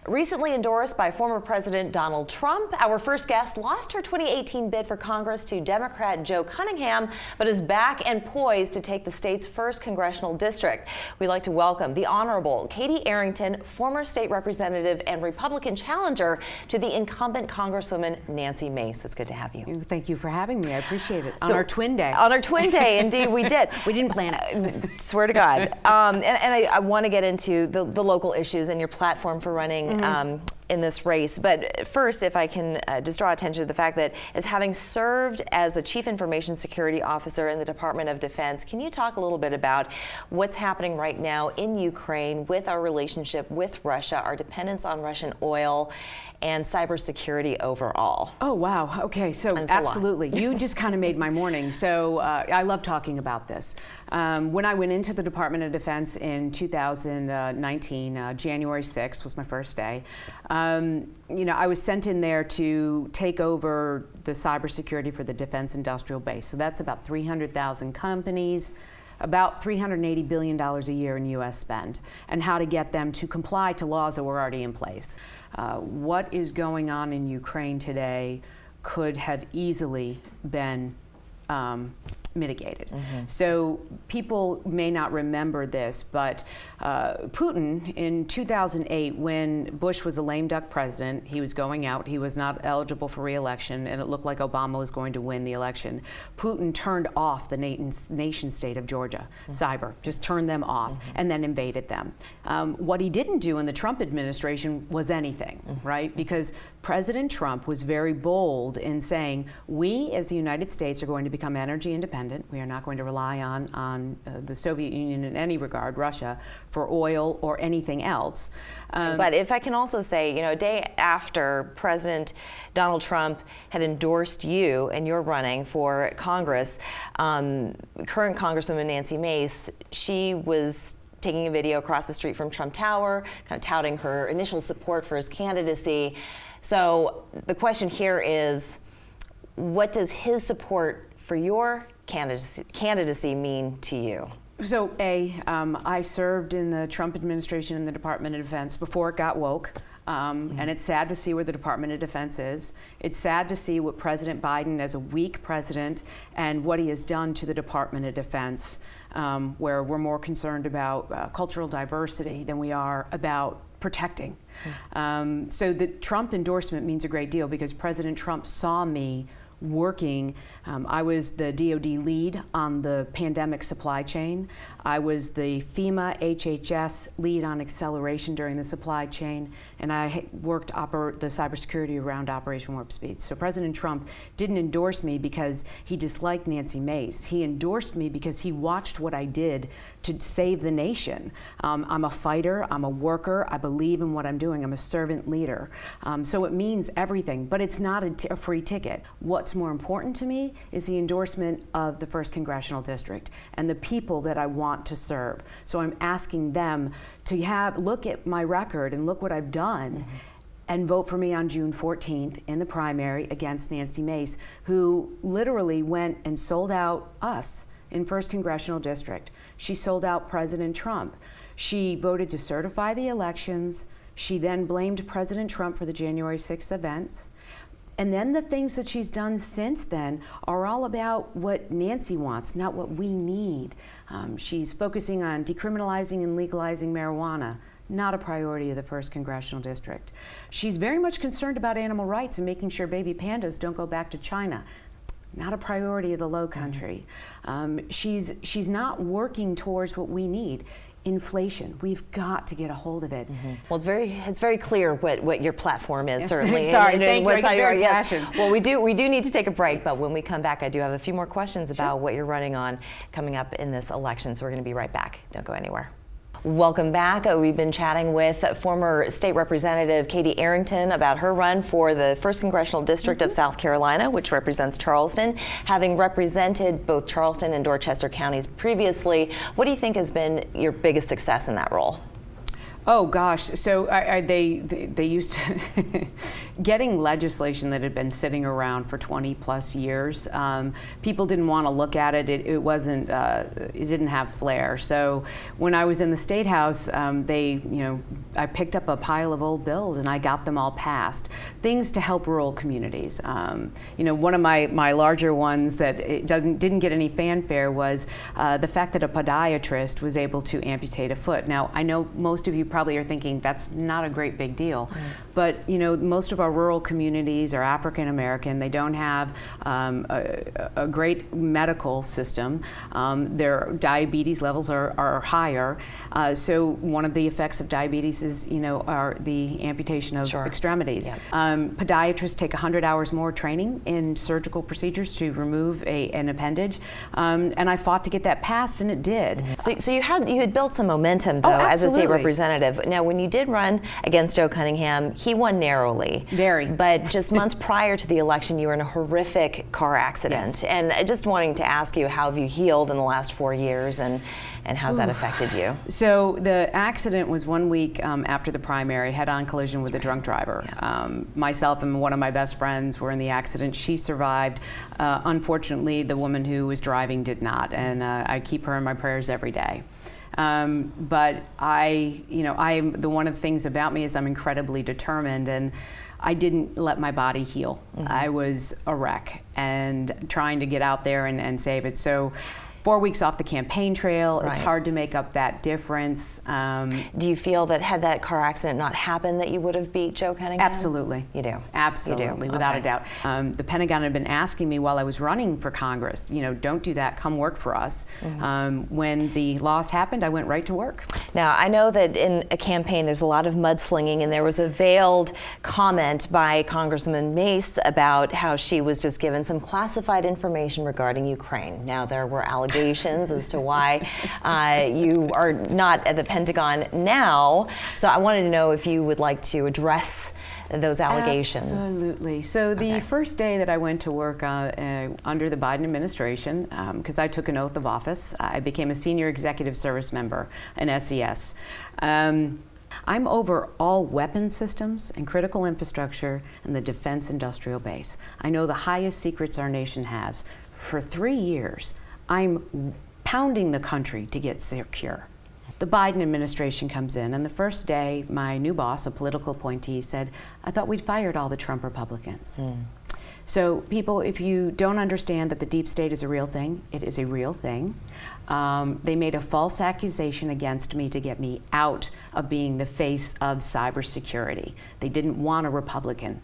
Recently endorsed by former President Donald Trump, our first guest lost her 2018 bid for Congress to Democrat Joe Cunningham, but is back and poised to take the state's first congressional district. We'd like to welcome the Honorable Katie Arrington, former state representative and Republican challenger to the incumbent Congresswoman Nancy Mace. It's good to have you. Thank you for having me. I appreciate it. On our twin day. On our twin day, indeed, we did. We didn't plan it. Swear to God. And I want to get into the local issues and your platform for running in this race. But first, if I can just draw attention to the fact that as having served as the Chief Information Security Officer in the Department of Defense, can you talk a little bit about what's happening right now in Ukraine with our relationship with Russia, our dependence on Russian oil, and cybersecurity overall? Oh, wow. Okay, so absolutely. You just kind of made my morning. So I love talking about this. When I went into the Department of Defense in 2019, January 6th was my first day. You know, I was sent in there to take over the cybersecurity for the defense industrial base. So that's about 300,000 companies, about $380 billion a year in U.S. spend, and how to get them to comply to laws that were already in place. What is going on in Ukraine today could have easily been mitigated. So people may not remember this, but Putin in 2008, when Bush was a lame duck president, he was going out, he was not eligible for re-election, and it looked like Obama was going to win the election. Putin turned off the nation state of Georgia, cyber, just turned them off, and then invaded them. What he didn't do in the Trump administration was anything, right? Because President Trump was very bold in saying, we as the United States are going to become energy independent. We are not going to rely on the Soviet Union in any regard, Russia, for oil or anything else. But if I can also say, you know, a day after President Donald Trump had endorsed you and you're running for Congress, current Congresswoman Nancy Mace, she was taking a video across the street from Trump Tower, kind of touting her initial support for his candidacy. So the question here is, what does his support for your candidacy mean to you? So, I served in the Trump administration in the Department of Defense before it got woke. And it's sad to see where the Department of Defense is. It's sad to see what President Biden, as a weak president, and what he has done to the Department of Defense, where we're more concerned about cultural diversity than we are about protecting. So the Trump endorsement means a great deal because President Trump saw me working. I was the DoD lead on the pandemic supply chain. I was the FEMA HHS lead on acceleration during the supply chain, and I worked the cybersecurity around Operation Warp Speed. So President Trump didn't endorse me because he disliked Nancy Mace. He endorsed me because he watched what I did to save the nation. I'm a fighter, I'm a worker, I believe in what I'm doing, I'm a servant leader. So it means everything, but it's not a free ticket. What's more important to me is the endorsement of the 1st Congressional District and the people that I want to serve. So I'm asking them to look at my record and look what I've done and vote for me on June 14th in the primary against Nancy Mace, who literally went and sold out us in 1st Congressional District. She sold out President Trump. She voted to certify the elections. She then blamed President Trump for the January 6th events. And then the things that she's done since then are all about what Nancy wants, not what we need. She's focusing on decriminalizing and legalizing marijuana, not a priority of the 1st Congressional District. She's very much concerned about animal rights and making sure baby pandas don't go back to China. Not a priority of the Low Country. She's not working towards what we need. Inflation. We've got to get a hold of it. Well, it's very clear what your platform is, certainly. Sorry, thank you. I get very passionate. Well, we do need to take a break, but when we come back, I do have a few more questions about what you're running on coming up in this election. So we're going to be right back. Don't go anywhere. Welcome back. We've been chatting with former State Representative Katie Arrington about her run for the 1st Congressional District of South Carolina, which represents Charleston. Having represented both Charleston and Dorchester counties previously, what do you think has been your biggest success in that role? Oh gosh, so they used to getting legislation that had been sitting around for 20 plus years. People didn't want to look at it. It wasn't. It didn't have flair. So when I was in the State House, I picked up a pile of old bills and I got them all passed. Things to help rural communities. One of my larger ones that didn't get any fanfare was the fact that a podiatrist was able to amputate a foot. Now, I know most of you probably are thinking that's not a great big deal, but most of our rural communities are African American. They don't have a great medical system. Their diabetes levels are higher. So one of the effects of diabetes is, are the amputation of extremities. Yeah. Podiatrists take 100 hours more training in surgical procedures to remove an appendage, and I fought to get that passed, and it did. So you had built some momentum, though, as a state representative. Now, when you did run against Joe Cunningham, he won narrowly. Very. But just months prior to the election, you were in a horrific car accident. Yes. And just wanting to ask you, how have you healed in the last 4 years, and how's that affected you? So the accident was 1 week after the primary, head-on collision with a drunk driver. Yeah. Myself and one of my best friends were in the accident. She survived. Unfortunately, the woman who was driving did not, and I keep her in my prayers every day. But one of the things about me is I'm incredibly determined, and I didn't let my body heal. I was a wreck and trying to get out there and save it. So 4 weeks off the campaign trail, it's hard to make up that difference. Do you feel that had that car accident not happened, that you would have beat Joe Cunningham? Absolutely. You do? Absolutely, You do. without a doubt. The Pentagon had been asking me while I was running for Congress, don't do that, come work for us. When the loss happened, I went right to work. Now, I know that in a campaign there's a lot of mudslinging, and there was a veiled comment by Congresswoman Mace about how she was just given some classified information regarding Ukraine. Now, there were allegations as to why you are not at the Pentagon now. So I wanted to know if you would like to address those allegations. Absolutely. So the first day that I went to work under the Biden administration, because I took an oath of office, I became a senior executive service member, an SES. I'm over all weapon systems and critical infrastructure and the defense industrial base. I know the highest secrets our nation has. For 3 years, I'm pounding the country to get secure. The Biden administration comes in, and the first day, my new boss, a political appointee, said, I thought we'd fired all the Trump Republicans. So people, if you don't understand that the deep state is a real thing, it is a real thing. They made a false accusation against me to get me out of being the face of cybersecurity. They didn't want a Republican.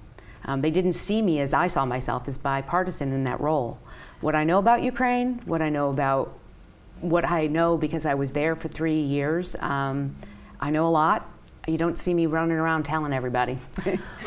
They didn't see me as I saw myself, as bipartisan in that role. What I know about Ukraine, what I know because I was there for 3 years, I know a lot. You don't see me running around telling everybody.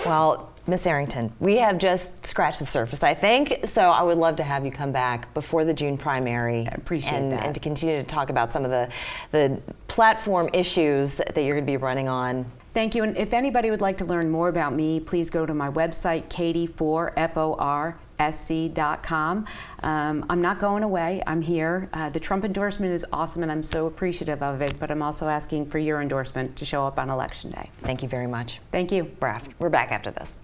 Well, Ms. Arrington, we have just scratched the surface, I think, so I would love to have you come back before the June primary. I appreciate that. And to continue to talk about some of the platform issues that you're going to be running on. Thank you, and if anybody would like to learn more about me, please go to my website, katie4forsc.com. I'm not going away. I'm here. The Trump endorsement is awesome, and I'm so appreciative of it, but I'm also asking for your endorsement to show up on Election Day. Thank you very much. Thank you. We're back after this.